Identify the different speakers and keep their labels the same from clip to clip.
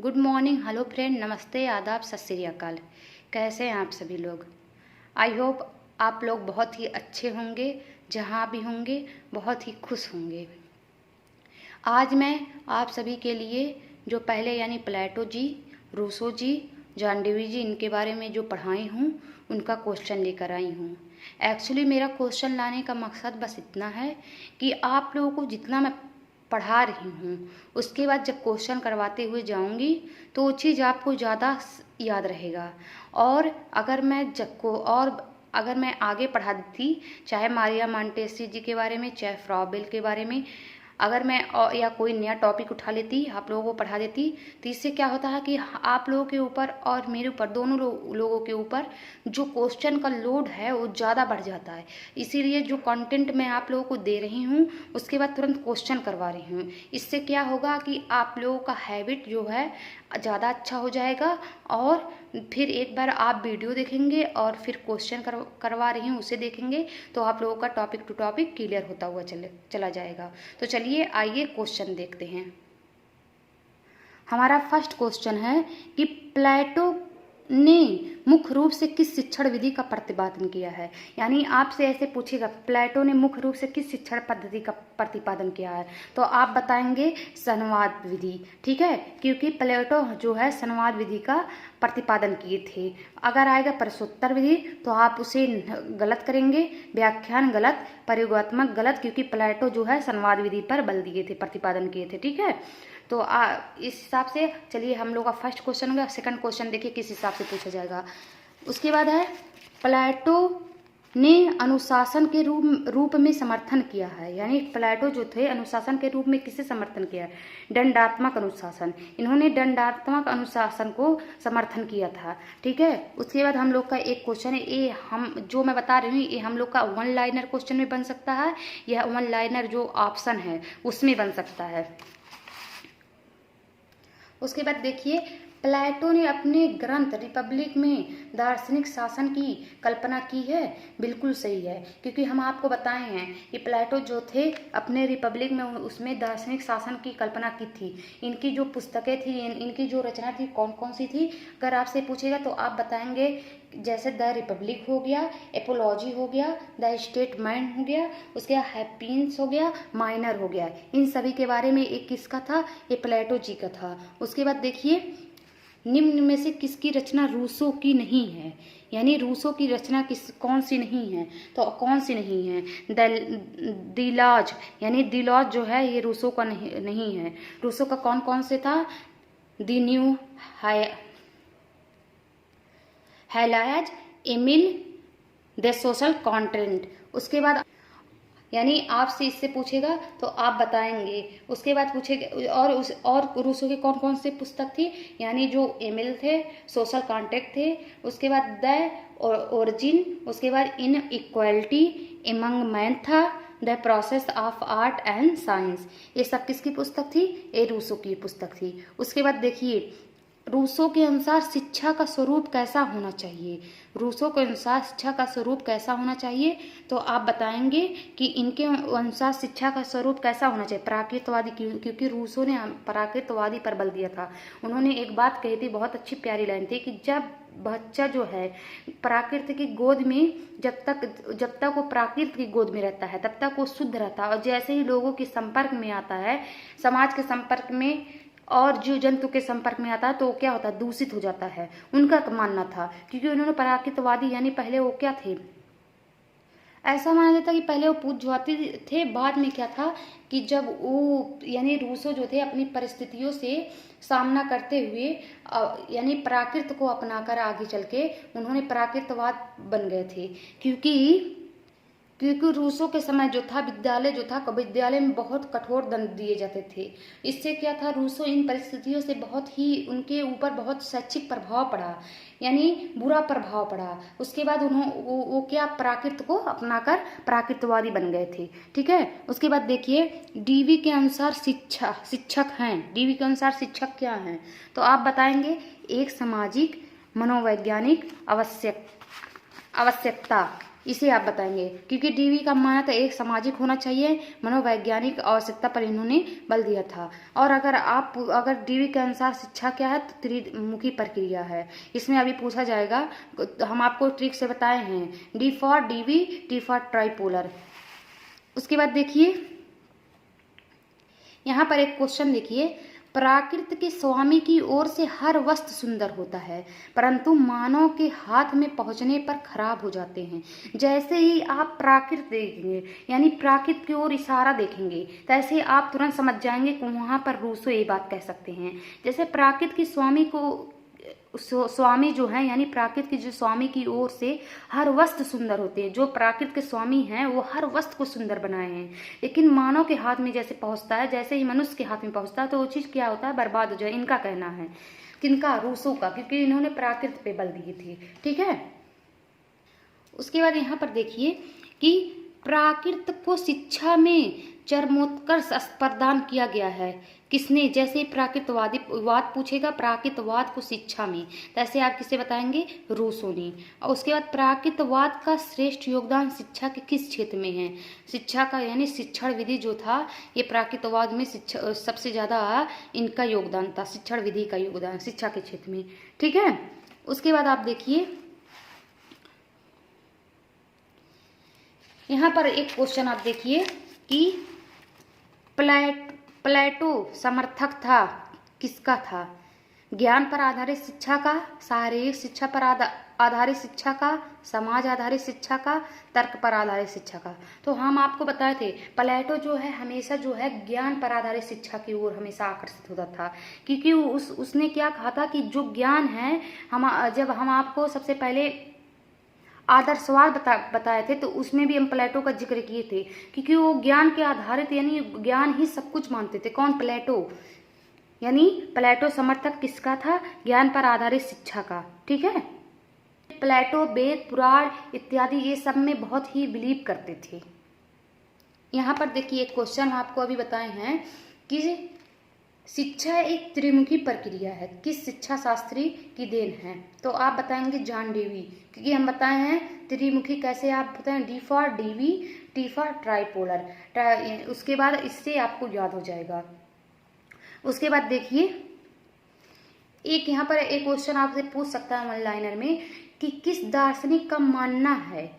Speaker 1: Good morning, hello friend, नमस्ते, आदाब, सत श्री अकाल। कैसे हैं आप सभी लोग? आई होप आप लोग बहुत ही अच्छे होंगे, जहाँ भी होंगे बहुत ही खुश होंगे। आज मैं आप सभी के लिए जो पहले यानी प्लेटो जी, रूसो जी, जॉन डेवी जी, इनके बारे में जो पढ़ाई हूँ उनका क्वेश्चन लेकर आई हूँ। एक्चुअली मेरा क्वेश्चन लाने का मकसद बस इतना है कि आप लोगों को जितना मैं पढ़ा रही हूँ उसके बाद जब क्वेश्चन करवाते हुए जाऊँगी तो वो चीज़ आपको ज़्यादा याद रहेगा। और अगर मैं आगे पढ़ा देती, चाहे मारिया मोंटेसरी जी के बारे में, चाहे फ्रॉबेल के बारे में, अगर मैं या कोई नया टॉपिक उठा लेती, आप लोगों को पढ़ा देती, तो इससे क्या होता है कि आप लोगों के ऊपर और मेरे ऊपर, दोनों लोगों के ऊपर जो क्वेश्चन का लोड है वो ज़्यादा बढ़ जाता है। इसीलिए जो कंटेंट मैं आप लोगों को दे रही हूँ उसके बाद तुरंत क्वेश्चन करवा रही हूँ। इससे क्या होगा कि आप लोगों का हैबिट जो है ज़्यादा अच्छा हो जाएगा और फिर एक बार आप वीडियो देखेंगे और फिर क्वेश्चन करवा रही हूँ उसे देखेंगे तो आप लोगों का टॉपिक टू टॉपिक क्लियर होता हुआ चला जाएगा। तो चलिए आइए क्वेश्चन देखते हैं। हमारा फर्स्ट क्वेश्चन है कि प्लेटो ने मुख्य रूप से किस शिक्षण विधि का प्रतिपादन किया है। यानी आपसे ऐसे पूछेगा प्लेटो ने मुख्य रूप से किस शिक्षण पद्धति का प्रतिपादन किया है, तो आप बताएंगे संवाद विधि। ठीक है, क्योंकि प्लेटो जो है संवाद विधि का प्रतिपादन किए थे। अगर आएगा प्रश्नोत्तर विधि तो आप उसे गलत करेंगे, व्याख्यान गलत, प्रयोगात्मक गलत, क्योंकि प्लेटो जो है संवाद विधि पर बल दिए थे, प्रतिपादन किए थे। ठीक है, तो इस हिसाब से चलिए हम लोग का फर्स्ट क्वेश्चन होगा। सेकंड क्वेश्चन देखिए किस हिसाब से पूछा जाएगा। उसके बाद है प्लेटो ने अनुशासन के रूप में समर्थन किया है। यानी प्लेटो जो थे अनुशासन के रूप में किसे समर्थन किया है? दंडात्मक अनुशासन। इन्होंने दंडात्मक अनुशासन को समर्थन किया था। ठीक है, उसके बाद हम लोग का एक क्वेश्चन है, ये हम जो मैं बता रही हूँ ये हम लोग का वन लाइनर क्वेश्चन में बन सकता है, यह वन लाइनर जो ऑप्शन है उसमें बन सकता है। उसके बाद देखिए प्लेटो ने अपने ग्रंथ रिपब्लिक में दार्शनिक शासन की कल्पना की है। बिल्कुल सही है, क्योंकि हम आपको बताए हैं कि प्लेटो जो थे अपने रिपब्लिक में उसमें दार्शनिक शासन की कल्पना की थी। इनकी जो पुस्तकें थी, इनकी जो रचना थी कौन कौन सी थी, अगर आपसे पूछेगा तो आप बताएंगे जैसे द रिपब्लिक हो गया, एपोलॉजी हो गया, द स्टेटमेंट हो गया, उसके बाद हैप्पीनेस हो गया, माइनर हो गया। इन सभी के बारे में एक किसका था? ये प्लेटो जी का था। उसके बाद देखिए निम्न में से किसकी रचना रूसो की नहीं है। यानी रूसो की रचना कौन सी नहीं है, तो कौन सी नहीं है? दिलॉज, यानी दिलॉज जो है ये रूसो का नहीं है। रूसो का कौन कौन से था? The new Heloise, Emile, the social contract. उसके बाद यानी आपसे इससे पूछेगा तो आप बताएंगे। उसके बाद पूछेगा और रूसो के कौन कौन से पुस्तक थी, यानी जो एमिल थे, सोशल कॉन्ट्रैक्ट थे, उसके बाद द ओरिजिन, उसके बाद इन इक्वालिटी, एमंग मैन था, the process of art and science. ये सब किसकी पुस्तक थी? ये रूसो की पुस्तक थी। उसके बाद देखिए रूसो के अनुसार शिक्षा का स्वरूप कैसा होना चाहिए। रूसो के अनुसार शिक्षा का स्वरूप कैसा होना चाहिए, तो आप बताएंगे कि इनके अनुसार शिक्षा का स्वरूप कैसा होना चाहिए? प्राकृतवादी, क्योंकि रूसो ने प्राकृतवादी पर बल दिया था। उन्होंने एक बात कही थी, बहुत अच्छी प्यारी लाइन थी, कि जब बच्चा जो है प्राकृत की गोद में जब तक वो प्राकृत की गोद में रहता है तब तक वो शुद्ध रहता है, और जैसे ही लोगों के संपर्क में आता है, समाज के संपर्क में और जीव जंतु के संपर्क में आता है, तो क्या होता है? दूषित हो जाता है। उनका मानना था, क्योंकि उन्होंने प्राकृतवादी यानी पहले वो क्या थे, ऐसा माना जाता कि पहले वो पूज्यवादी थे, बाद में क्या था कि जब वो यानी रूसो जो थे अपनी परिस्थितियों से सामना करते हुए यानी प्राकृत को अपनाकर आगे चल के उन्होंने प्राकृतवाद बन गए थे। क्योंकि रूसो के समय जो था विद्यालय में बहुत कठोर दंड दिए जाते थे। इससे क्या था, रूसो इन परिस्थितियों से बहुत ही उनके ऊपर बहुत शैक्षिक प्रभाव पड़ा, यानी बुरा प्रभाव पड़ा। उसके बाद वो क्या प्राकृत को अपनाकर प्राकृतवादी बन गए थे। ठीक है, उसके बाद देखिए डीवी के अनुसार शिक्षक हैं। डीवी के अनुसार शिक्षक क्या हैं, तो आप बताएंगे एक सामाजिक मनोवैज्ञानिक आवश्यकता, इसे आप बताएंगे, क्योंकि डीवी का माना था एक सामाजिक होना चाहिए, मनोवैज्ञानिक आवश्यकता पर इन्होंने बल दिया था। और अगर डीवी के अनुसार शिक्षा क्या है तो त्रिमुखी प्रक्रिया है। इसमें अभी पूछा जाएगा, हम आपको ट्रिक से बताए हैं, D for DV, T for tripolar. उसके बाद देखिए यहाँ पर एक क्वेश्चन देखिए, प्रकृति के स्वामी की ओर से हर वस्तु सुंदर होता है, परंतु मानव के हाथ में पहुंचने पर खराब हो जाते हैं। जैसे ही आप प्राकृत देखेंगे, यानी प्राकृत की ओर इशारा देखेंगे, तैसे आप तुरंत समझ जाएंगे कि वहां पर रूसो ये बात कह सकते हैं। जैसे प्राकृत की स्वामी जो है, यानी प्राकृत की जो स्वामी की ओर से हर वस्तु सुंदर होते हैं। जो प्राकृत के स्वामी हैं वो हर वस्तु को सुंदर बनाए हैं, लेकिन मानव के हाथ में जैसे पहुंचता है, जैसे ही मनुष्य के हाथ में पहुंचता है तो वो चीज क्या होता है, बर्बाद हो जाए। इनका कहना है, किनका, रूसो का, क्योंकि इन्होंने प्राकृत पे बल दिए थे। ठीक है। उसके बाद यहाँ पर देखिए कि प्राकृत को शिक्षा में चरमोत्कर्ष प्रदान किया गया है। किसने? जैसे प्राकृतवाद पूछेगा, प्राकृतवाद को शिक्षा में, तैसे आप किसे बताएंगे, रूसो ने। और उसके बाद प्राकृतवाद का श्रेष्ठ योगदान शिक्षा के किस क्षेत्र में है? शिक्षा का, यानी शिक्षण विधि जो था, ये प्राकृतवाद में शिक्षा सबसे ज्यादा इनका योगदान था, शिक्षण विधि का योगदान शिक्षा के क्षेत्र में। ठीक है। उसके बाद आप देखिए यहाँ पर एक क्वेश्चन आप देखिए कि प्लेटो समर्थक था किसका था? ज्ञान पर आधारित शिक्षा का, शारीरिक शिक्षा पर आधारित शिक्षा का, समाज आधारित शिक्षा का, तर्क पर आधारित शिक्षा का। तो हम आपको बताए थे प्लेटो जो है हमेशा जो है ज्ञान पर आधारित शिक्षा की ओर हमेशा आकर्षित होता था, क्योंकि उसने क्या कहा था कि जो ज्ञान है, जब हम आपको सबसे पहले आदर्शवाद बताए थे तो उसमें भी हम प्लेटो का जिक्र किए थे, क्योंकि वो ज्ञान के आधारित, यानी ज्ञान ही सब कुछ मानते थे। कौन? प्लेटो। यानी प्लेटो समर्थक किसका था? ज्ञान पर आधारित शिक्षा का। ठीक है। प्लेटो वेद, पुराण इत्यादि ये सब में बहुत ही बिलीव करते थे। यहाँ पर देखिए एक क्वेश्चन आपको अभी बताए हैं कि शिक्षा एक त्रिमुखी प्रक्रिया है, किस शिक्षा शास्त्री की देन है? तो आप बताएंगे जॉन डेवी, क्योंकि हम बताए हैं त्रिमुखी कैसे, आप बताएं D for DV, T for tripolar. उसके बाद इससे आपको याद हो जाएगा। उसके बाद देखिए एक यहाँ पर एक क्वेश्चन आपसे पूछ सकता है ऑनलाइनर में कि किस दार्शनिक का मानना है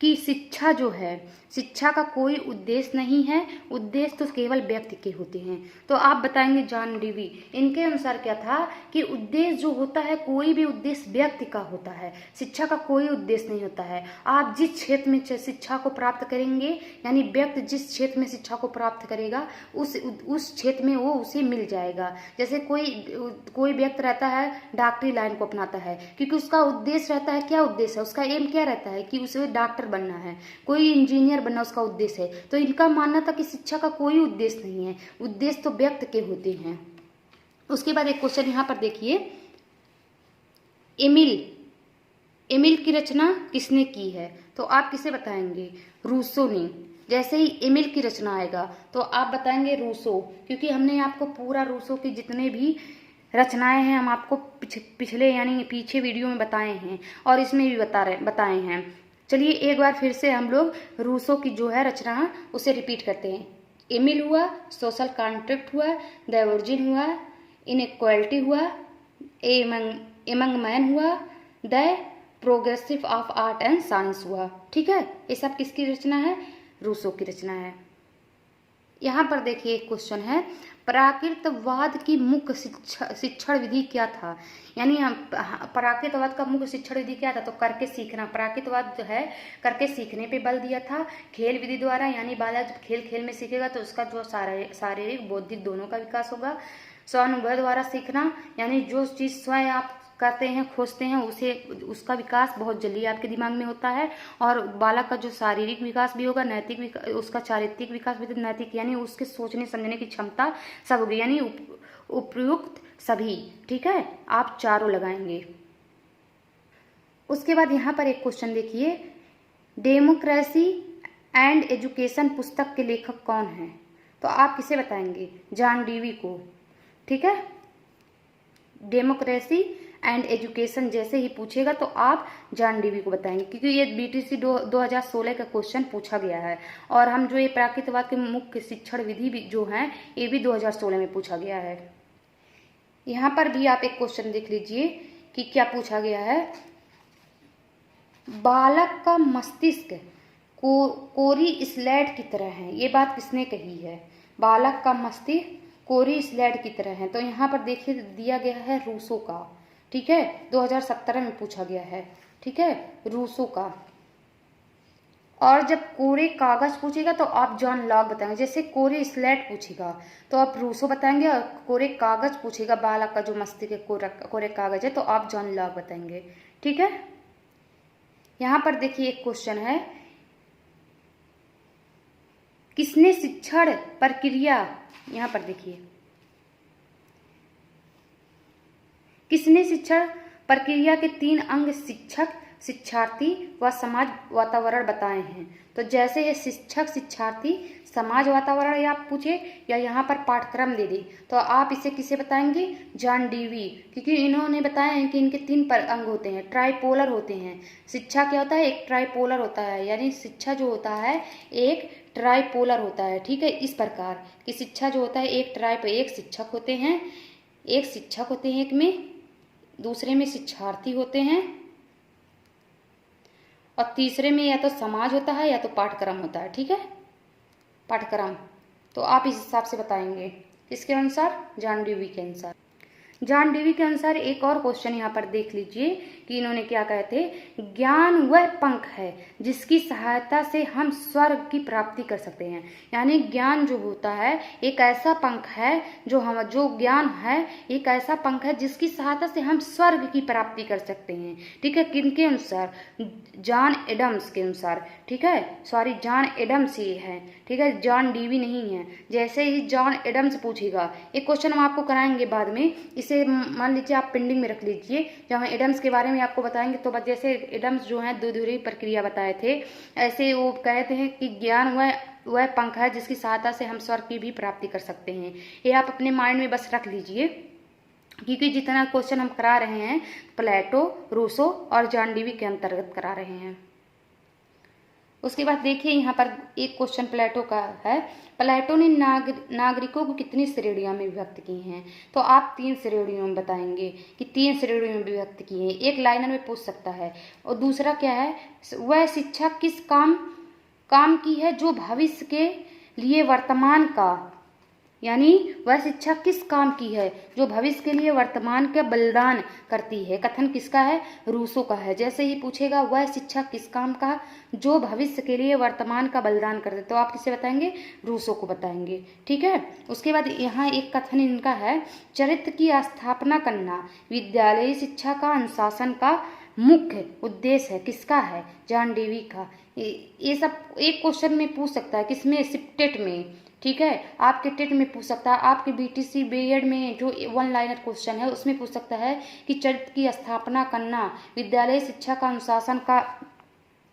Speaker 1: कि शिक्षा जो है, शिक्षा का कोई उद्देश्य नहीं है, उद्देश्य तो केवल व्यक्ति के होते हैं। तो आप बताएंगे जॉन डेवी। इनके अनुसार क्या था कि उद्देश्य जो होता है, कोई भी उद्देश्य व्यक्ति का होता है, शिक्षा का कोई उद्देश्य नहीं होता है। आप जिस क्षेत्र में शिक्षा को प्राप्त करेंगे, यानी व्यक्ति जिस क्षेत्र में शिक्षा को प्राप्त करेगा उस क्षेत्र में वो उसे मिल जाएगा। जैसे कोई व्यक्ति रहता है डॉक्टरी लाइन को अपनाता है, क्योंकि उसका उद्देश्य रहता है, क्या उद्देश्य है, उसका एम क्या रहता है कि उसे डॉक्टर बनना है, कोई इंजीनियर बनना उसका उद्देश्य है। तो इनका मानना था कि शिक्षा का कोई उद्देश्य नहीं है, उद्देश्य तो व्यक्ति के होते हैं। उसके बाद एक क्वेश्चन यहाँ पर देखिए, एमिल की रचना किसने की है? तो आप किसे बताएंगे? रूसो ने। जैसे ही एमिल की रचना आएगा तो आप बताएंगे रूसो, क्योंकि हमने आपको पूरा रूसो की जितने भी रचनाएं हैं हम आपको पिछले यानी पीछे वीडियो में बताए हैं और इसमें भी बताए हैं। चलिए एक बार फिर से हम लोग रूसो की जो है रचना उसे रिपीट करते हैं। एमिल हुआ, सोशल कॉन्ट्रैक्ट हुआ, द ओरिजिन हुआ, इनइक्वालिटी हुआ, एमंग मैन हुआ, the progressive of art and science हुआ। ठीक है, ये सब किसकी रचना है? रूसो की रचना है। यहाँ पर देखिए एक क्वेश्चन है, प्राकृतवाद की मुख्य शिक्षण विधि क्या था? यानी प्राकृतवाद का मुख्य शिक्षण विधि क्या था? तो करके सीखना। प्राकृतवाद जो है करके सीखने पे बल दिया था, खेल विधि द्वारा, यानी बालक जब खेल में सीखेगा तो उसका जो शारीरिक बौद्धिक दोनों का विकास होगा। स्वानुभव द्वारा सीखना, यानी जो चीज स्वयं आप करते हैं, खोजते हैं, उसका विकास बहुत जल्दी आपके दिमाग में होता है। और बालक का जो शारीरिक विकास भी होगा, नैतिक विकास, उसका चारित्रिक विकास भी, तो नैतिक यानी उसके सोचने समझने की क्षमता सब होगी, यानी उपयुक्त सभी। ठीक है, आप चारों लगाएंगे। उसके बाद यहाँ पर एक क्वेश्चन देखिए, डेमोक्रेसी एंड एजुकेशन पुस्तक के लेखक कौन है? तो आप किसे बताएंगे? जॉन डेवी को। ठीक है, डेमोक्रेसी एंड एजुकेशन जैसे ही पूछेगा तो आप जान डीवी को बताएंगे, क्योंकि ये बीटीसी 2016 का क्वेश्चन पूछा गया है। और हम जो ये प्राकृतवाद के मुख्य शिक्षण विधि भी जो है ये भी 2016 में पूछा गया है। यहाँ पर भी आप एक क्वेश्चन देख लीजिए कि क्या पूछा गया है। बालक का मस्तिष्क कोरी स्लेट की तरह है, ये बात किसने कही है? बालक का मस्तिष्क कोरी स्लेट की तरह है, तो यहाँ पर देखिए दिया गया है रूसो का, ठीक है, 2017 में पूछा गया है, ठीक है, रूसो का। और जब कोरे कागज पूछेगा तो आप जॉन लॉक बताएंगे। जैसे कोरे स्लेट पूछेगा तो आप रूसो बताएंगे, और कोरे कागज पूछेगा बालक का जो मस्तिष्क कोरे कागज है तो आप जॉन लॉक बताएंगे, ठीक है। यहाँ पर देखिए एक क्वेश्चन है, किसने शिक्षण प्रक्रिया, यहाँ पर देखिए किसने शिक्षण प्रक्रिया के 3 अंग शिक्षक, शिक्षार्थी व समाज वातावरण बताए हैं। तो जैसे ये शिक्षक, शिक्षार्थी, समाज वातावरण या आप पूछे या यहाँ पर पाठ्यक्रम दे दे तो आप इसे किसे बताएंगे? जॉन डीवी, क्योंकि इन्होंने बताया है कि इनके 3 अंग होते हैं, ट्राइपोलर होते हैं। शिक्षा क्या होता है? एक ट्राइपोलर होता है, यानी शिक्षा जो होता है एक ट्राइपोलर होता है, ठीक है। इस प्रकार की शिक्षा जो होता है एक शिक्षक होते हैं, एक में, दूसरे में शिक्षार्थी होते हैं और तीसरे में या तो समाज होता है या तो पाठ्यक्रम होता है, ठीक है, पाठ्यक्रम। तो आप इस हिसाब से बताएंगे, किसके अनुसार? जॉन डीवी के अनुसार। जॉन डीवी के अनुसार एक और क्वेश्चन यहाँ पर देख लीजिए कि इन्होंने क्या कहे थे। ज्ञान वह पंख है जिसकी सहायता से हम स्वर्ग की प्राप्ति कर सकते हैं, यानी ज्ञान जो होता है एक ऐसा पंख है जो ज्ञान है एक ऐसा पंख है जिसकी सहायता से हम स्वर्ग की प्राप्ति कर सकते हैं, ठीक है। किनके अनुसार? जॉन एडम्स के अनुसार, ठीक है, सॉरी जॉन एडम्स ये है, ठीक है, जॉन डीवी नहीं है। जैसे ही जॉन एडम्स पूछेगा, एक क्वेश्चन हम आपको कराएंगे बाद में, इसे मान लीजिए आप पेंडिंग में रख लीजिए, जब हम एडम्स के बारे में आपको बताएंगे तो जैसे एडम्स जो है द्विध्रुवी प्रक्रिया बताए थे, ऐसे वो कहते हैं कि ज्ञान वह पंख है जिसकी सहायता से हम स्वर्ग की भी प्राप्ति कर सकते हैं। ये आप अपने माइंड में बस रख लीजिए, क्योंकि जितना क्वेश्चन हम करा रहे हैं प्लेटो, रूसो और जॉन डीवी के अंतर्गत करा रहे हैं। उसके बाद देखिए यहाँ पर एक क्वेश्चन प्लेटो का है। प्लेटो ने नागरिकों को कितनी श्रेणियों में विभक्त की हैं? तो आप 3 श्रेणियों में बताएंगे कि 3 श्रेणियों में विभक्त किए हैं। एक लाइनर में पूछ सकता है। और दूसरा क्या है? वह शिक्षा किस काम की है जो भविष्य के लिए वर्तमान का, यानी वह शिक्षा किस काम की है जो भविष्य के लिए वर्तमान का बलिदान करती है। कथन किसका है? रूसो का है। जैसे ही पूछेगा वह शिक्षा किस काम का जो भविष्य के लिए वर्तमान का बलिदान करते, तो आप किसे बताएंगे? रूसो को बताएंगे, ठीक है। उसके बाद यहाँ एक कथन इनका है, चरित्र की स्थापना करना विद्यालयी शिक्षा का अनुशासन का मुख्य उद्देश्य है। किसका है? जॉन डीवी का। ये सब एक क्वेश्चन में पूछ सकता है, किसमें? सिप्टेट में, ठीक है, आपके टेट में पूछ सकता है, आपके बीटीसी बीएड में जो 1 लाइनर क्वेश्चन है उसमें पूछ सकता है कि चरित्र की स्थापना करना विद्यालय शिक्षा का अनुशासन का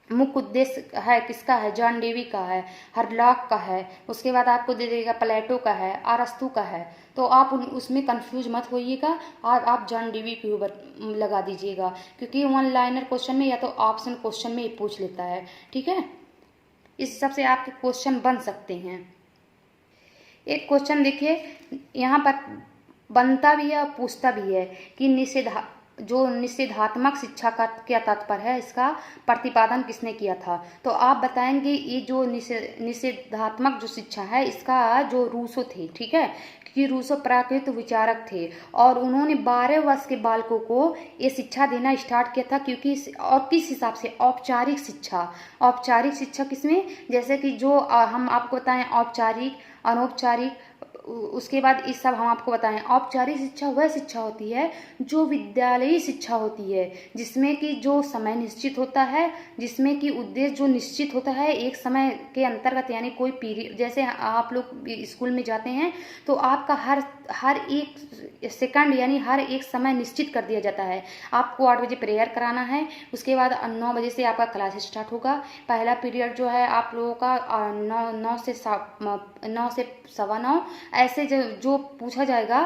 Speaker 1: मुख्य उद्देश्य है। किसका है? जॉन डीवी का है, हरलॉक का है। उसके बाद आपको दे देगा प्लेटो का है, अरस्तु का है। तो आप उसमें कंफ्यूज मत होइएगा और आप जॉन डीवी के ऊपर लगा दीजिएगा, क्योंकि 1 लाइनर क्वेश्चन में या तो ऑप्शन क्वेश्चन में ये पूछ लेता है, ठीक है। इस हिसाब से आपके क्वेश्चन बन सकते हैं। एक क्वेश्चन देखिए यहाँ पर बनता भी है और पूछता भी है कि निषेधात्मक शिक्षा का क्या तात्पर्य है, इसका प्रतिपादन किसने किया था। तो आप बताएंगे ये जो निषेधात्मक जो शिक्षा है इसका जो रूसो थे, ठीक है, क्योंकि रूसो प्राकृत विचारक थे और उन्होंने 12 वर्ष के बालकों को ये शिक्षा देना स्टार्ट किया था। क्योंकि और किस हिसाब से? औपचारिक शिक्षा किसमें? जैसे कि जो हम आपको बताएं औपचारिक, अनौपचारिक, उसके बाद इस सब हम आपको बताएं। औपचारिक शिक्षा वह शिक्षा होती है जो विद्यालयी शिक्षा होती है, जिसमें कि जो समय निश्चित होता है, जिसमें कि उद्देश्य जो निश्चित होता है एक समय के अंतर्गत, यानी कोई पीरियड। जैसे आप लोग स्कूल में जाते हैं तो आपका हर एक सेकंड यानी हर एक समय निश्चित कर दिया जाता है। आपको 8 बजे प्रेयर कराना है, उसके बाद 9 बजे से आपका क्लास स्टार्ट होगा। पहला पीरियड जो है आप लोगों का 9 से 9 से 9:15 ऐसे जो पूछा जाएगा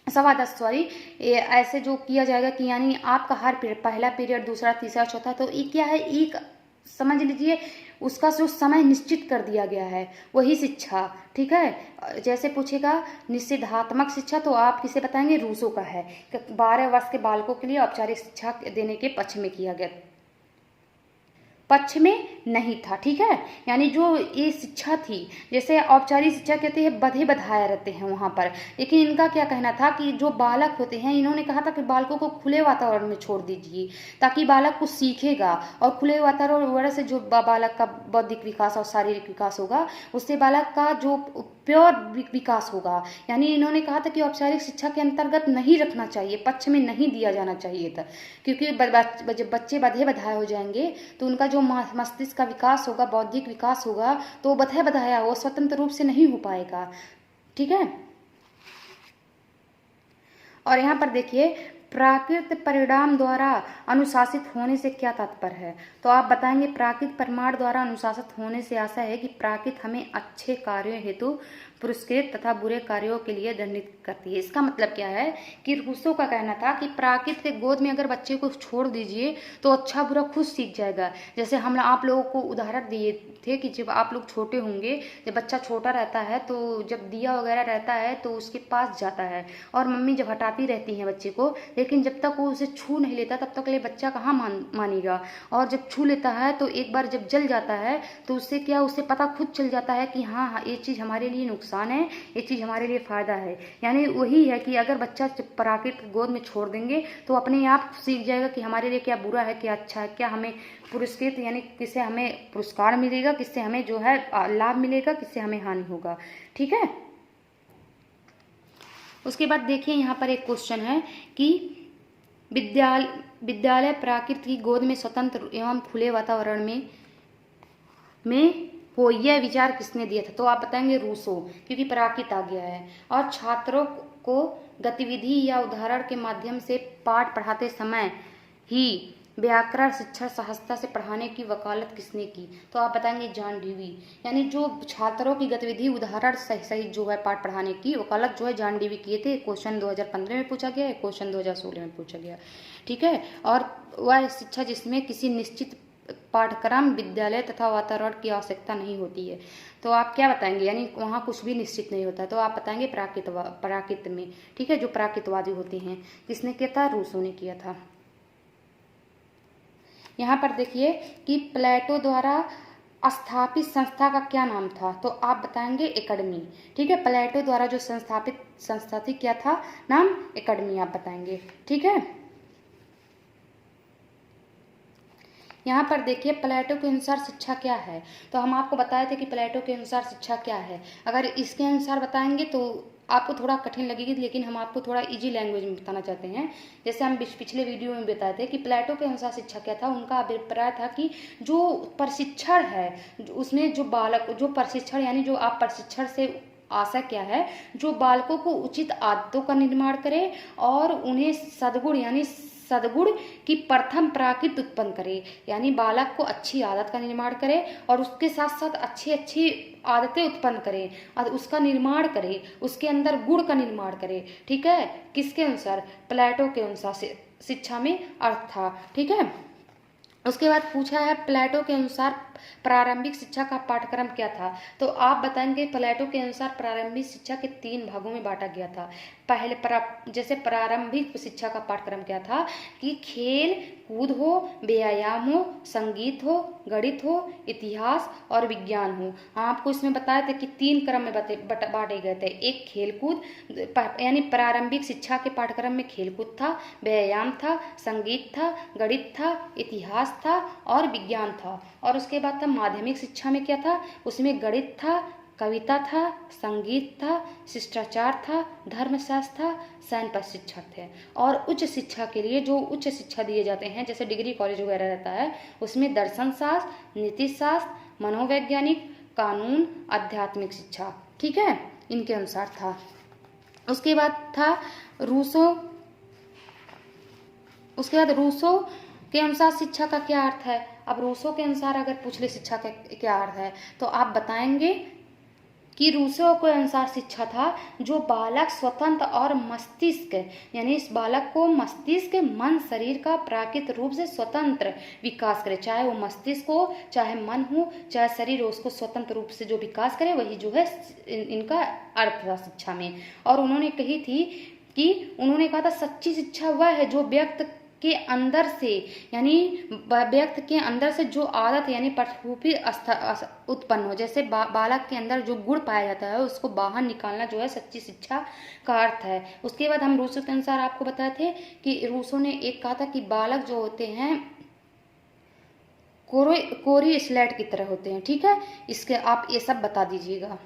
Speaker 1: सॉरी, ऐसे जो किया जाएगा कि यानी आपका हर पीरियड, पहला पीरियड, दूसरा, तीसरा, चौथा, तो ये क्या है, एक समझ लीजिए उसका जो समय निश्चित कर दिया गया है, वही शिक्षा। ठीक है, जैसे पूछेगा निषेधात्मक शिक्षा, तो आप किसे बताएंगे, रूसो का है। 12 वर्ष के बालकों के लिए औपचारिक शिक्षा देने के पक्ष में किया गया, पक्ष में नहीं था। ठीक है, यानी जो ये शिक्षा थी, जैसे औपचारिक शिक्षा कहते हैं, बधे बधाया रहते हैं वहाँ पर, लेकिन इनका क्या कहना था कि जो बालक होते हैं, इन्होंने कहा था कि बालकों को खुले वातावरण में छोड़ दीजिए, ताकि बालक कुछ सीखेगा, और खुले वातावरण से जो बालक का बौद्धिक विकास और शारीरिक विकास होगा, उससे बालक का जो प्योर विकास होगा। यानी इन्होंने कहा था कि औपचारिक शिक्षा के अंतर्गत नहीं रखना चाहिए, पक्ष में नहीं दिया जाना चाहिए था, क्योंकि जब बच्चे बधे बधाए हो जाएंगे तो उनका जो मस्तिष्क का विकास होगा, बौद्धिक विकास होगा, तो वो बधे बधाया वो स्वतंत्र रूप से नहीं हो पाएगा। ठीक है, और यहाँ पर देखिए, प्राकृत परिणाम द्वारा अनुशासित होने से क्या तात्पर्य है, तो आप बताएंगे प्राकृत परिमाण द्वारा अनुशासित होने से आशा है कि प्राकृत हमें अच्छे कार्यों हेतु पुरस्कृत तथा बुरे कार्यों के लिए दंडित करती है। इसका मतलब क्या है कि रूसो का कहना था कि प्राकृत के गोद में अगर बच्चे को छोड़ दीजिए तो अच्छा बुरा खुद सीख जाएगा। जैसे हम आप लोगों को उदाहरण दिए थे कि जब आप लोग छोटे होंगे, जब बच्चा छोटा रहता है तो जब दिया वगैरह रहता है तो उसके पास जाता है, और मम्मी जब हटाती रहती हैं बच्चे को, लेकिन जब तक वो उसे छू नहीं लेता तब तक ले बच्चा कहाँ मानेगा। और जब छू लेता है तो एक बार जब जल जाता है तो उससे क्या, उसे पता खुद चल जाता है कि हाँ ये चीज़ हमारे लिए नुकसान है, ये चीज़ हमारे लिए फ़ायदा है। यानी वही है कि अगर बच्चा प्राकृतिक गोद में छोड़ देंगे तो अपने आप सीख जाएगा कि हमारे लिए क्या बुरा है, क्या अच्छा है, क्या हमें पुरस्कृत यानी किससे हमें पुरस्कार मिलेगा, किससे हमें जो है लाभ मिलेगा, किससे हमें हानि होगा। ठीक है, उसके बाद देखिए यहाँ पर एक क्वेश्चन है कि विद्यालय प्राकृत की गोद में स्वतंत्र एवं खुले वातावरण में हो, यह विचार किसने दिया था, तो आप बताएंगे रूसो, क्योंकि प्राकृत आ गया है। और छात्रों को गतिविधि या उदाहरण के माध्यम से पाठ पढ़ाते समय ही व्याकरण शिक्षा सहजता से पढ़ाने की वकालत किसने की, तो आप बताएंगे जॉन डीवी। यानी जो छात्रों की गतिविधि उदाहरण सही जो है पाठ पढ़ाने की वकालत जो है जॉन डीवी किए थे। क्वेश्चन 2015 में पूछा गया है, क्वेश्चन 2016 में पूछा गया। ठीक है, और वह शिक्षा जिसमें किसी निश्चित पाठ्यक्रम, विद्यालय तथा वातावरण की आवश्यकता नहीं होती है, तो आप क्या बताएंगे, यानी वहाँ कुछ भी निश्चित नहीं होता, तो आप बताएंगे प्राकृत में। ठीक है, जो प्राकृतवादी होते हैं, किसने किया था, रूसो ने किया था। यहाँ पर देखिए कि प्लेटो द्वारा स्थापित संस्था का क्या नाम था, तो आप बताएंगे एकेडमी। ठीक है, प्लेटो द्वारा जो संस्थापित संस्था थी क्या था नाम, एकेडमी आप बताएंगे। ठीक है, यहाँ पर देखिए प्लेटो के अनुसार शिक्षा क्या है, तो हम आपको बताए थे कि प्लेटो के अनुसार शिक्षा क्या है। अगर इसके अनुसार बताएंगे तो आपको थोड़ा कठिन लगेगी, लेकिन हम आपको थोड़ा इजी लैंग्वेज में बताना चाहते हैं। जैसे हम पिछले वीडियो में बताए थे कि प्लेटो के अनुसार शिक्षा क्या था, उनका अभिप्राय था कि जो प्रशिक्षण है, उसमें जो बालक, जो प्रशिक्षण यानी जो आप प्रशिक्षण से आशा क्या है, जो बालकों को उचित आदतों का निर्माण करे और उन्हें सद्गुण यानी सद्गुण की प्रथम प्राकृत उत्पन्न करे, यानी बालक को अच्छी आदत का निर्माण करे और उसके साथ साथ अच्छी अच्छी आदतें उत्पन्न करे और उसका निर्माण करे, उसके अंदर गुण का निर्माण करे। ठीक है, किसके अनुसार, प्लेटो के अनुसार शिक्षा में अर्थ था। ठीक है, उसके बाद पूछा है प्लेटो के अनुसार प्रारंभिक शिक्षा का पाठ्यक्रम क्या था, तो आप बताएंगे प्लेटो के अनुसार प्रारंभिक शिक्षा के 3 भागों में बांटा गया था। पहले जैसे प्रारंभिक शिक्षा का पाठ्यक्रम क्या था कि खेल कूद हो, व्यायाम हो, संगीत हो, गणित हो, इतिहास और विज्ञान हो। आपको इसमें बताया था कि 3 क्रम में बांटे गए थे। एक खेलकूद यानी प्रारंभिक शिक्षा के पाठ्यक्रम में खेलकूद था, व्यायाम था, संगीत था, गणित था, इतिहास था और विज्ञान था। और उसके बाद था माध्यमिक शिक्षा में क्या था, उसमें गणित था, कविता था, संगीत था, शिष्टाचार था, धर्मशास्त्र था, सैन्य प्रशिक्षण थे। और उच्च शिक्षा के लिए जो उच्च शिक्षा दिए जाते हैं, जैसे डिग्री कॉलेज वगैरह रहता है, उसमें दर्शन शास्त्र, नीति शास्त्र, मनोवैज्ञानिक, कानून, आध्यात्मिक शिक्षा। ठीक है, इनके अनुसार था। उसके बाद था रूसो। उसके बाद रूसो के अनुसार शिक्षा का क्या अर्थ है। अब रूसो के अनुसार अगर पूछ ले शिक्षा का क्या अर्थ है, तो आप बताएंगे कि रूसो के अनुसार शिक्षा था जो बालक स्वतंत्र और मस्तिष्क, यानी इस बालक को मस्तिष्क, मन, शरीर का प्राकृतिक रूप से स्वतंत्र विकास करे, चाहे वो मस्तिष्क हो, चाहे मन हो, चाहे शरीर हो, उसको स्वतंत्र रूप से जो विकास करे, वही जो है इनका अर्थ था शिक्षा में। और उन्होंने कही थी कि उन्होंने कहा था सच्ची शिक्षा वह है जो व्यक्ति के अंदर से, यानी व्यक्ति के अंदर से जो आदत यानी प्रवृत्ति उत्पन्न हो, जैसे बालक के अंदर जो गुण पाया जाता है उसको बाहर निकालना जो है सच्ची शिक्षा का अर्थ है। उसके बाद हम रूसो के अनुसार आपको बताए थे कि रूसो ने एक कहा था कि बालक जो होते हैं कोरी स्लेट की तरह होते हैं। ठीक है, इसके आप ये सब बता दीजिएगा।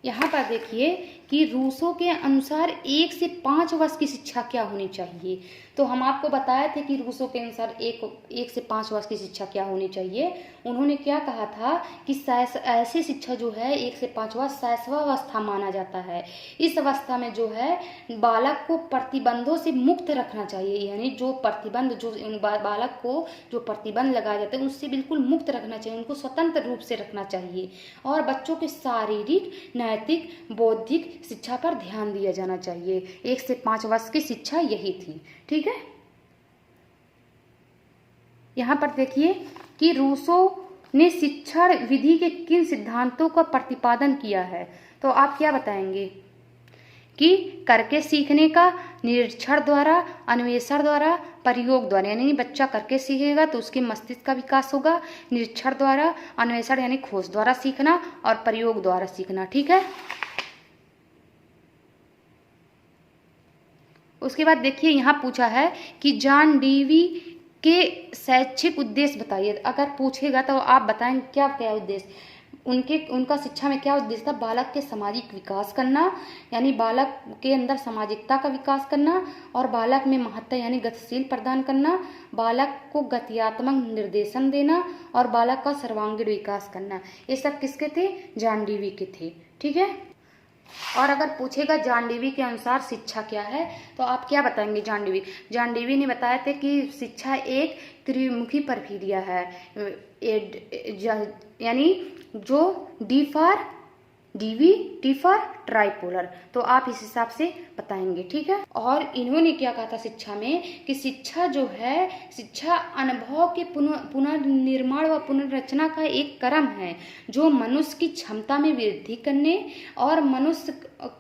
Speaker 1: यहाँ पर देखिए कि रूसो के अनुसार 1 से 5 वर्ष की शिक्षा क्या होनी चाहिए। तो हम आपको बताए थे कि रूसो के अनुसार 1 से 5 वर्ष की शिक्षा क्या होनी चाहिए। उन्होंने क्या कहा था कि ऐसी शिक्षा जो है 1 से 5 वर्ष शैशवावस्था माना जाता है। इस अवस्था में जो है बालक को प्रतिबंधों से मुक्त रखना चाहिए, यानी जो प्रतिबंध जो बालक को जो प्रतिबंध लगाए जाते हैं उससे बिल्कुल मुक्त रखना चाहिए, उनको स्वतंत्र रूप से रखना चाहिए। और बच्चों के शारीरिक, नैतिक, बौद्धिक शिक्षा पर ध्यान दिया जाना चाहिए। 1 से 5 वर्ष की शिक्षा यही थी। ठीक है, यहाँ पर देखिए कि रूसो ने शिक्षण विधि के किन सिद्धांतों का प्रतिपादन किया है। तो आप क्या बताएंगे कि करके सीखने का, निरीक्षण द्वारा, अन्वेषण द्वारा, प्रयोग द्वारा, यानी बच्चा करके सीखेगा तो उसके मस्तिष्क का विकास होगा, निरीक्षण द्वारा, अन्वेषण यानी खोज द्वारा सीखना, और प्रयोग द्वारा सीखना। ठीक है, उसके बाद देखिए यहाँ पूछा है कि जॉन डीवी के शैक्षिक उद्देश्य बताइए। अगर पूछेगा तो आप बताएं क्या क्या उद्देश्य उनका शिक्षा में क्या उद्देश्य था। बालक के सामाजिक विकास करना, यानी बालक के अंदर सामाजिकता का विकास करना, और बालक में महत्ता यानी गतिशील प्रदान करना, बालक को गत्यात्मक निर्देशन देना, और बालक का सर्वांगीण विकास करना। ये सब किसके थे? जॉन डीवी के थे। ठीक है, और अगर पूछेगा जॉन डीवी के अनुसार शिक्षा क्या है तो आप क्या बताएंगे। जॉन डीवी ने बताया था कि शिक्षा एक त्रिमुखी प्रक्रिया है, यानी जो टी फॉर ट्राइपोलर। तो आप इस हिसाब से बताएंगे। ठीक है, और इन्होंने क्या कहा था शिक्षा में कि शिक्षा जो है, शिक्षा अनुभव के पुनर्निर्माण व पुनर्रचना का एक क्रम है जो मनुष्य की क्षमता में वृद्धि करने और मनुष्य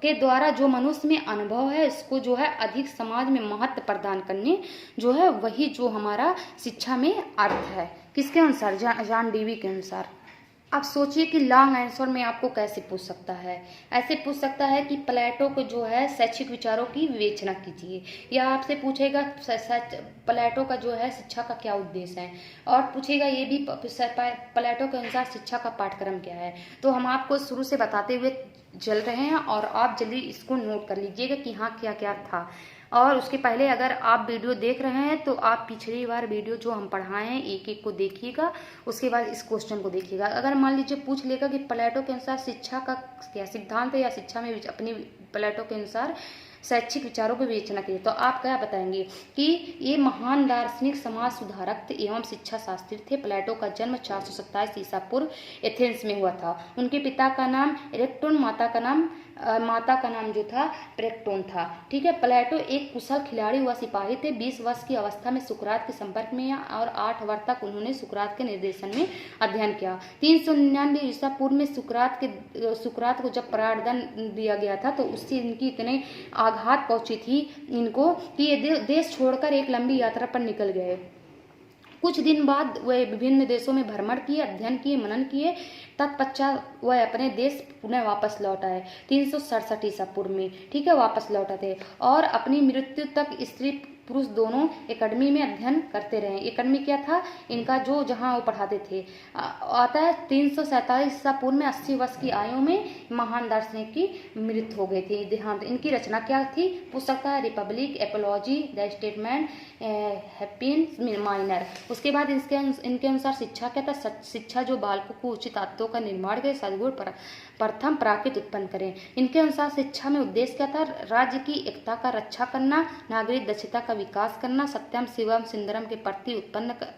Speaker 1: के द्वारा जो मनुष्य में अनुभव है इसको जो है अधिक समाज में महत्व प्रदान करने जो है, वही जो हमारा शिक्षा में अर्थ है। किसके अनुसार? जॉन डीवी के अनुसार। आप सोचिए कि लॉन्ग आंसर में आपको कैसे पूछ सकता है। ऐसे पूछ सकता है कि प्लेटो को जो है शैक्षिक विचारों की विवेचना कीजिए, या आपसे पूछेगा प्लेटो का जो है शिक्षा का क्या उद्देश्य है, और पूछेगा ये भी प्लेटो के अनुसार शिक्षा का पाठ्यक्रम क्या है। तो हम आपको शुरू से बताते हुए चल रहे हैं और आप जल्दी इसको नोट कर लीजिएगा कि हाँ क्या क्या था। और उसके पहले अगर आप वीडियो देख रहे हैं तो आप पिछली बार वीडियो जो हम पढ़ाए हैं एक एक को देखिएगा, उसके बाद इस क्वेश्चन को देखिएगा। अगर मान लीजिए पूछ लेगा कि प्लेटो के अनुसार शिक्षा का क्या सिद्धांत है, या शिक्षा में अपनी प्लेटो के अनुसार शैक्षिक विचारों की विवेचना की, तो आप क्या बताएंगे कि ये महान दार्शनिक, समाज सुधारक एवं शिक्षा शास्त्री थे। प्लेटो का जन्म 427 ईसा पूर्व एथेंस में हुआ था। उनके पिता का नाम एरिस्टोटल, माता का नाम जो था प्लेटोन था। ठीक है, प्लेटो एक कुशल खिलाड़ी हुआ सिपाही थे। 20 वर्ष की अवस्था में सुकरात के संपर्क में और 8 वर्ष तक उन्होंने सुकरात के निर्देशन में अध्ययन किया। 399 ईसा पूर्व में सुकरात को जब प्राणदंड दिया गया था तो उससे इनकी इतने आघात पहुंची थी इनको कि ये देश छोड़कर एक लंबी यात्रा पर निकल गए। कुछ दिन बाद वह विभिन्न देशों में भ्रमण किए, अध्ययन किए, मनन किए। तत्पश्चात वह अपने देश पुनः वापस लौट आए 367 ईसा पूर्व में। ठीक है, वापस लौट आते और अपनी मृत्यु तक स्त्री पुरुष दोनों एकेडमी में अध्ययन करते रहे। एकेडमी क्या था इनका, जो जहाँ वो पढ़ाते थे। आता है 347 ईसा पूर्व में 80 वर्ष की आयु में महान दार्शनिक की मृत्यु हो गई थी, देहांत। इनकी रचना क्या थी? पूछ सकता है Republic, apiology, the statement, happiness minor. उसके बाद इनके अनुसार शिक्षा क्या था? शिक्षा जो बालकों को उचित आदतों का निर्माण करे, सद्गुण प्रथम प्राकृत उत्पन्न करें। इनके अनुसार शिक्षा में उद्देश्य क्या था? राज्य की एकता का रक्षा करना, नागरिक दक्षता का विकास करना, सत्यम शिवम सुंदरम के प्रति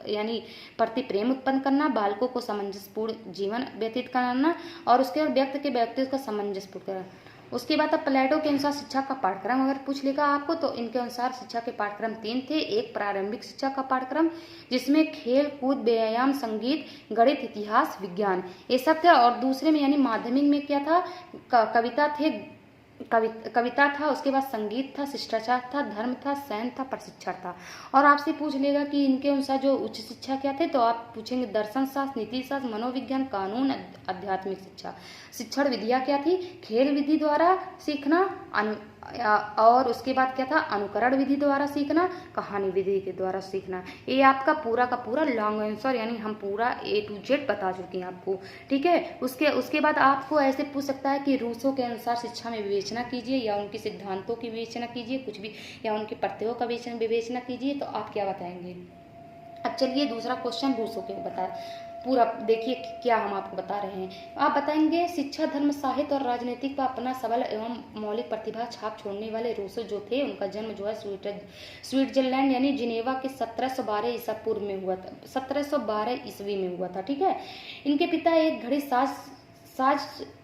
Speaker 1: यानी प्रति प्रेम उत्पन्न करना, बालकों को सामंजस्यपूर्ण जीवन व्यतीत कराना और उसके बाद व्यक्ति के व्यक्तित्व का सामंजस्यपूर्ण करना। उसके बाद अब प्लेटो के अनुसार शिक्षा का पाठ्यक्रम अगर पूछ लेगा आपको तो इनके अनुसार शिक्षा के पाठ्यक्रम 3 थे। एक प्रारंभिक शिक्षा का पाठ्यक्रम जिसमें खेल कूद व्यायाम संगीत गणित इतिहास विज्ञान ये सब थे, और दूसरे में यानी माध्यमिक में क्या था, कविता था, उसके बाद संगीत था, शिष्टाचार था, धर्म था, सैन्य था, प्रशिक्षण था। और आपसे पूछ लेगा कि इनके अनुसार जो उच्च शिक्षा क्या थे, तो आप पूछेंगे दर्शन शास्त्र, नीति शास्त्र, मनोविज्ञान, कानून, आध्यात्मिक शिक्षा। शिक्षण विधियां क्या थी, खेल विधि द्वारा सीखना, और उसके बाद क्या था, अनुकरण विधि द्वारा सीखना, कहानी विधि के द्वारा सीखना। ये आपका पूरा का पूरा लॉन्ग आंसर, यानी हम पूरा A to Z बता चुके हैं आपको, ठीक है। उसके बाद आपको ऐसे पूछ सकता है कि रूसो के अनुसार शिक्षा में विवेचना कीजिए, या उनके सिद्धांतों की विवेचना कीजिए, कुछ भी, या उनके प्रत्ययों का विवेचना कीजिए, तो आप क्या बताएंगे। अब चलिए दूसरा क्वेश्चन रूसो के बता, पूरा देखिए क्या हम आपको बता रहे हैं। आप बताएंगे शिक्षा धर्म साहित्य और राजनीतिक पर अपना सबल एवं मौलिक प्रतिभा छाप छोड़ने वाले रूसो जो थे, उनका जन्म जो है स्विट्जरलैंड यानी जिनेवा के 1712 ईसा पूर्व में हुआ था, 1712 ईस्वी में हुआ था, ठीक है। इनके पिता एक घड़ी साज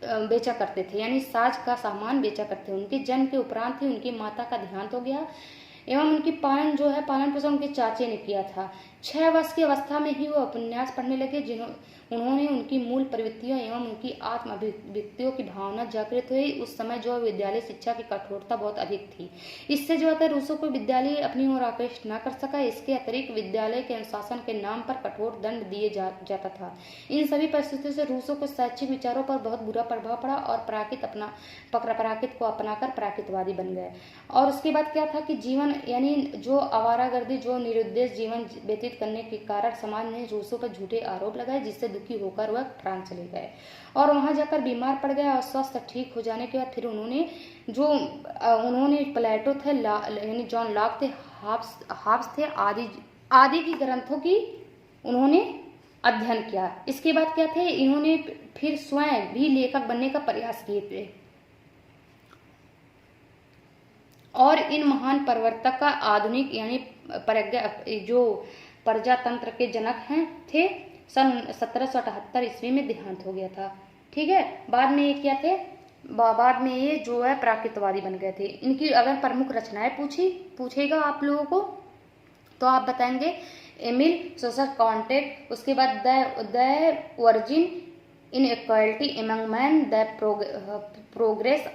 Speaker 1: बेचा करते थे, यानी साज का सामान बेचा करते थे। उनके जन्म के उपरांत ही उनकी माता का देहांत हो गया एवं उनकी पालन पोषण उनके चाचे ने किया था। 6 वर्ष की अवस्था में ही वो उपन्यास पढ़ने लगे, उन्होंने उनकी मूल प्रवृत्तियों एवं उनकी आत्म अभिव्यक्तियों की भावना जागृत हुई। उस समय जो विद्यालय शिक्षा की कठोरता बहुत अधिक थी, इससे जो है रूसो को विद्यालय अपनी ओर आकृष्ट न कर सका। इसके अतिरिक्त विद्यालय के अनुशासन के नाम पर कठोर दंड दिए जाता था। इन सभी परिस्थितियों से रूसो को शैक्षिक विचारों पर बहुत बुरा प्रभाव पड़ा और प्राकृत को अपनाकर प्राकृतवादी बन गए। और उसके बाद क्या था कि जीवन यानी जो आवारागर्दी, जो निरुद्देश जीवन व्यतीत करने के कारण समाज ने रूसो पर झूठे आरोप लगाए, जिससे दुखी होकर वह फ्रांस चले गए और वहां जाकर बीमार पड़ गए। और स्वास्थ्य ठीक हो जाने के बाद फिर उन्होंने प्लेटो थे, यानी जॉन लॉक थे, हाब्स थे, आदि की ग्रंथों की उन्होंने अध्ययन किया। इसके बाद क्या थे, इन्होंने फिर स्वयं भी लेखक बनने का प्रयास किए थे और इन महान प्रवर्तक का आधुनिक यानी जो प्रजातंत्र के जनक थे सन 1778 ईस्वी में देहांत हो गया था, ठीक है। बाद में ये क्या थे, बाद में ये जो है प्राकृतवादी बन गए थे। इनकी अगर प्रमुख रचनाएं पूछेगा आप लोगों को तो आप बताएंगे एमिल, सोशल कॉन्ट्रैक्ट, उसके बाद the virgin inequality among man, the progress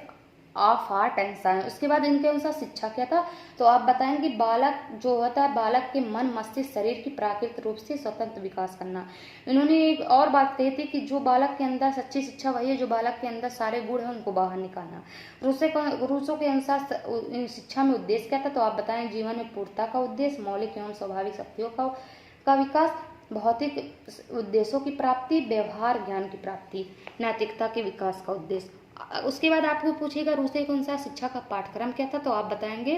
Speaker 1: of art and science. उसके बाद इनके अनुसार शिक्षा क्या था, तो आप बताएंगे बालक जो होता है, बालक के मन मस्तिष्क शरीर की प्राकृतिक रूप से स्वतंत्र विकास करना। इन्होंने एक और बात कही थी कि जो बालक के अंदर सच्ची शिक्षा वही है जो बालक के अंदर सारे गुण हैं उनको बाहर निकालना। रूसो के अनुसार इन शिक्षा में उद्देश्य क्या था, तो आप बताएं जीवन में पूर्णता का उद्देश्य, मौलिक एवं स्वाभाविक शक्तियों का विकास, भौतिक उद्देश्यों की प्राप्ति, व्यवहार ज्ञान की प्राप्ति, नैतिकता के विकास का उद्देश्य। उसके बाद आपको पूछेगा रूसो के अनुसार शिक्षा का पाठ्यक्रम क्या था, तो आप बताएंगे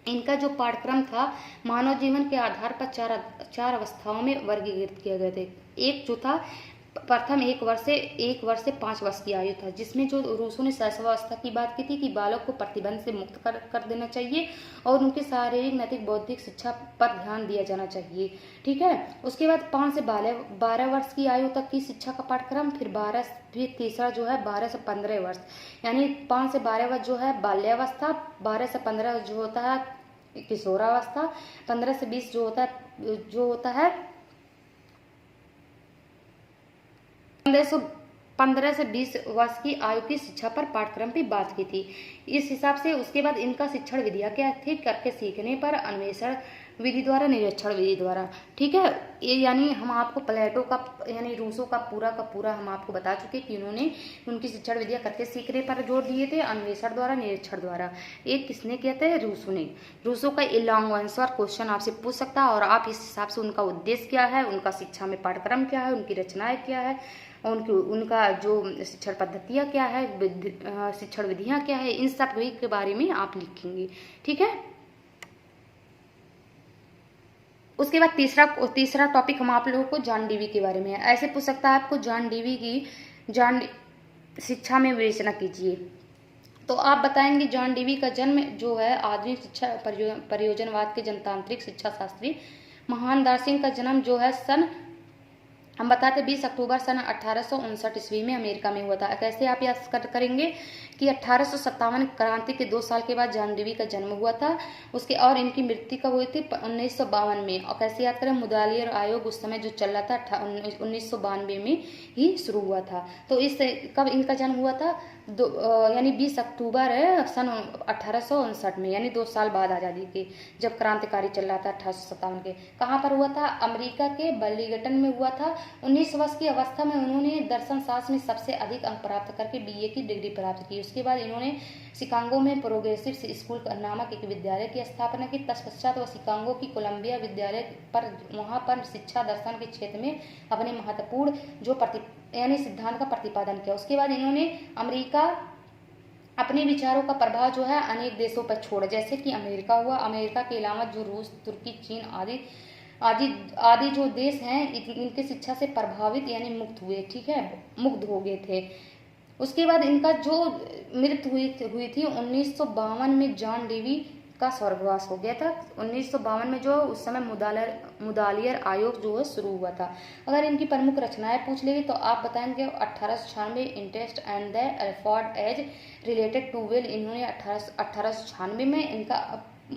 Speaker 1: इनका जो पाठ्यक्रम था मानव जीवन के आधार पर चार अवस्थाओं में वर्गीकृत किए गए थे। एक जो था प्रथम 1 वर्ष से 5 वर्ष की आयु था, जिसमें जो रूसो ने शैशवावस्था की बात की थी कि बालक को प्रतिबंध से मुक्त कर देना चाहिए और उनके शारीरिक नैतिक बौद्धिक शिक्षा पर ध्यान दिया जाना चाहिए, ठीक है। उसके बाद 5 से 12 वर्ष की आयु तक की शिक्षा का पाठ्यक्रम, फिर तीसरा जो है 12 से 15 वर्ष, यानी 5 से 12 वर्ष जो है बाल्यावस्था, 12 से 15 जो होता है किशोरावस्था, 15 से 20 जो होता है 15 से 20 वर्ष की आयु की शिक्षा पर पाठ्यक्रम की बात की थी। इस हिसाब से उसके बाद इनका शिक्षण विधियां क्या थी, करके सीखने पर, अन्वेषण विधि द्वारा, निरीक्षण विधि द्वारा, ठीक है। ये यानी हम आपको प्लेटो का यानी रूसो का पूरा हम आपको बता चुके कि उन्होंने उनकी शिक्षण विधियां करके सीखने पर जोर दिए थे, अन्वेषण द्वारा, निरीक्षण द्वारा। एक किसने किया था, रूसो ने। रूसो का ये लॉन्ग आंसर क्वेश्चन आपसे पूछ सकता है और आप इस हिसाब से उनका उद्देश्य क्या है, उनका शिक्षा में पाठ्यक्रम क्या है, उनकी रचनाएं क्या है, उनका जो शिक्षण पद्धतियाँ क्या है, शिक्षण विधियाँ क्या है, इन सब के बारे में आप लिखेंगे, ठीक है। उसके बाद तीसरा टॉपिक हम आप लोगों को जॉन डीवी के बारे में है। ऐसे पूछ सकता है आपको जॉन डीवी की शिक्षा में विवेचना कीजिए, तो आप बताएंगे जॉन डीवी का जन्म जो है आधुनिक शिक्षा परियोजनवाद के जनतांत्रिक शिक्षा शास्त्री महान दार्शनिक का जन्म जो है हम बताते 20 अक्टूबर सन 1859 ईस्वी में अमेरिका में हुआ था। कैसे आप याद करेंगे कि 1857 क्रांति के 2 साल के बाद जॉन डीवी का जन्म हुआ था उसके, और इनकी मृत्यु कब हुई थी 1952 में। और कैसे याद करें, मुदालियर आयोग उस समय जो चल रहा था 1992 में ही शुरू हुआ था। तो इस कब इनका जन्म हुआ था यानी 20 अक्टूबर सन 1859 में, यानी 2 साल बाद आज़ादी के, जब क्रांतिकारी चल रहा था 1857 के। कहाँ पर हुआ था? अमेरिका के बर्लिंगटन में हुआ था। 19 वर्ष की अवस्था में उन्होंने दर्शन शास्त्र में सबसे अधिक अंक प्राप्त करके BA की डिग्री प्राप्त की। उसके बाद इन्होंने शिकागो में प्रोग्रेसिव स्कूल नामक एक विद्यालय की स्थापना की। तत्पश्चात वह शिकागो की कोलंबिया विद्यालय पर वहाँ पर शिक्षा दर्शन के क्षेत्र में अपने महत्वपूर्ण जो यानी सिद्धांत का प्रतिपादन किया। उसके बाद इन्होंने अमेरिका अपने विचारों का प्रभाव जो है अनेक देशों पर छोड़ा, जैसे कि अमेरिका हुआ। अमेरिका के अलावा जो रूस, तुर्की, चीन आदि जो देश हैं इनके शिक्षा से प्रभावित यानी मुक्त हुए, ठीक है, मुग्ध हो गए थे। उसके बाद इनका जो मृत्यु हुई थी 1952 में जॉन डीवी का स्वर्गवास हो गया था। 1952 में जो उस समय मुदालियर आयोग जो है शुरू हुआ था। अगर इनकी प्रमुख रचनाएं पूछ लेगी तो आप बताएंगे 1896 interest and the effort as related to will, इन्होंने 1896 में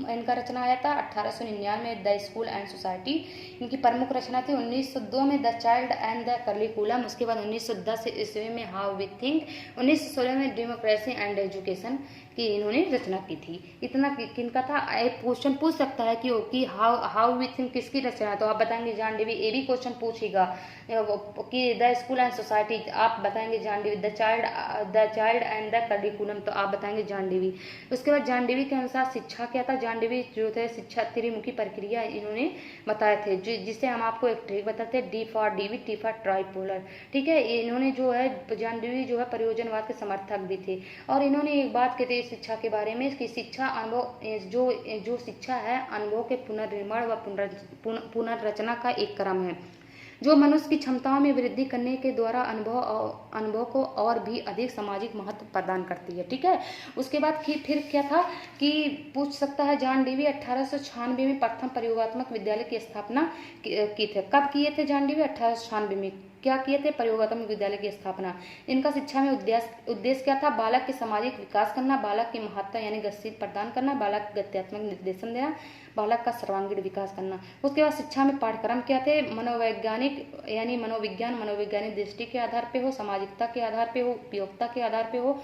Speaker 1: इनका रचना आया था। 1899 द स्कूल एंड सोसाइटी इनकी प्रमुख रचना थी। 1902 में the child and the curriculum, उसके बाद 1910 ईस्वी में हाउ वी थिंक, 1916 में डेमोक्रेसी एंड एजुकेशन की इन्होंने रचना की थी। इतना किनका था? एक क्वेश्चन पूछ सकता है कि हाउ वी थिंक किसकी रचना है, तो आप बताएंगे जॉन डीवी। ये भी क्वेश्चन पूछेगा कि द स्कूल एंड सोसाइटी, आप बताएंगे John Dewey. The child and the curriculum, तो आप बताएंगे जॉन डीवी। उसके बाद जॉन डीवी के अनुसार शिक्षा क्या था? जॉन डीवी जो थे शिक्षा त्रिमुखी प्रक्रिया इन्होंने बताए थे, जिससे हम आपको एक ट्रिक बताते हैं, D for DV, T for tripolar, ठीक है। इन्होंने जो है जॉन डीवी जो है परियोजनवाद के समर्थक भी थे। और इन्होंने एक बात कहते हैं शिक्षा के बारे में कि शिक्षा अनुभव जो शिक्षा है अनुभव के पुनर्निर्माण व पुनर्रचना का एक क्रम है जो मनुष्य की क्षमताओं में वृद्धि करने के द्वारा अनुभव को और भी अधिक सामाजिक महत्व प्रदान करती है, ठीक है। उसके बाद फिर क्या था कि पूछ सकता है जॉन डीवी 1896 में प्रथम प्रयोगात्मक विद्यालय की स्थापना की थे। कब किए थे जॉन डीवी? 1896 में क्या किए थे? प्रयोगात्मक विद्यालय की स्थापना। इनका शिक्षा में उद्देश्य क्या था? बालक के सामाजिक विकास करना, बालक की महत्ता यानी गतिशील प्रदान करना, बालक को गत्यात्मक निर्देशन देना, बालक का सर्वांगीण विकास करना। उसके बाद शिक्षा में पाठ्यक्रम क्या थे? मनोवैज्ञानिक यानी मनोविज्ञान मनोवैज्ञानिक दृष्टि के आधार पे हो, सामाजिकता के आधार पे हो, उपयोगिता के आधार पे हो।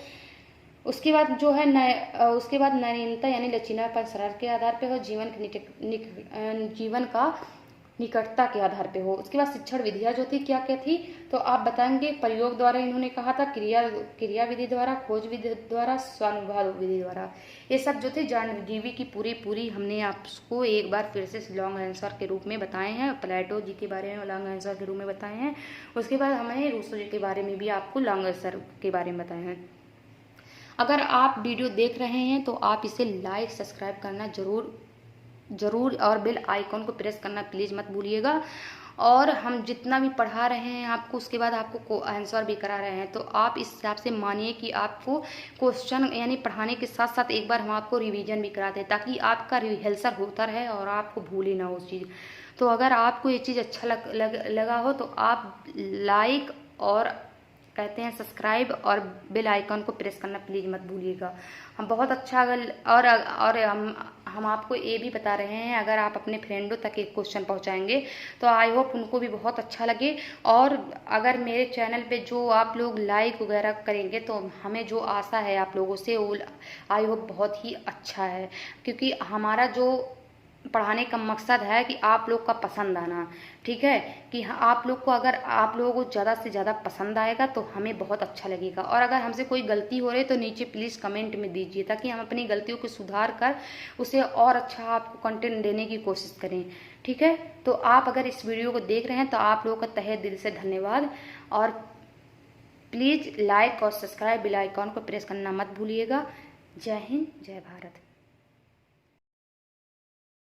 Speaker 1: उसके बाद जो है नवीनता यानी लचीलापन सरल के आधार पे हो, जीवन का निकटता के आधार पे हो। उसके बाद शिक्षण विधियां जो थी क्या क्या थी, तो आप बताएंगे प्रयोग द्वारा इन्होंने कहा था, क्रिया विधि द्वारा, खोज विधि द्वारा, स्वानुभाव विधि द्वारा। ये सब जो थे जॉन डीवी की पूरी हमने आपको एक बार फिर से लॉन्ग आंसर के रूप में बताए हैं। प्लेटो जी के बारे में लॉन्ग आंसर के रूप में बताए हैं। उसके बाद हमने रूसो जी के बारे में भी आपको लॉन्ग आंसर के बारे में बताए हैं। अगर आप वीडियो देख रहे हैं तो आप इसे लाइक सब्सक्राइब करना जरूर और बेल आइकॉन को प्रेस करना प्लीज़ मत भूलिएगा। और हम जितना भी पढ़ा रहे हैं आपको उसके बाद आपको आंसर भी करा रहे हैं, तो आप इस हिसाब से मानिए कि आपको क्वेश्चन यानी पढ़ाने के साथ साथ एक बार हम आपको रिवीजन भी कराते हैं ताकि आपका रिहर्सल होता रहे और आपको भूले ना उस चीज़। तो अगर आपको ये चीज़ अच्छा लगा हो तो आप लाइक और कहते हैं सब्सक्राइब और बेल आइकन को प्रेस करना प्लीज़ मत भूलिएगा। हम बहुत अच्छा और हम आपको ये भी बता रहे हैं अगर आप अपने फ्रेंडों तक एक क्वेश्चन पहुंचाएंगे तो आई होप उनको भी बहुत अच्छा लगे। और अगर मेरे चैनल पे जो आप लोग लाइक वगैरह करेंगे तो हमें जो आशा है आप लोगों से वो आई होप बहुत ही अच्छा है, क्योंकि हमारा जो पढ़ाने का मकसद है कि आप लोग का पसंद आना, ठीक है, कि हाँ आप लोग को अगर आप लोगों को ज़्यादा से ज़्यादा पसंद आएगा तो हमें बहुत अच्छा लगेगा। और अगर हमसे कोई गलती हो रही है तो नीचे प्लीज़ कमेंट में दीजिए ताकि हम अपनी गलतियों को सुधार कर उसे और अच्छा आपको कंटेंट देने की कोशिश करें, ठीक है। तो आप अगर इस वीडियो को देख रहे हैं तो आप लोगों का तहे दिल से धन्यवाद। और प्लीज़ लाइक और सब्सक्राइब बेल आइकॉन को प्रेस करना मत भूलिएगा। जय हिंद, जय भारत।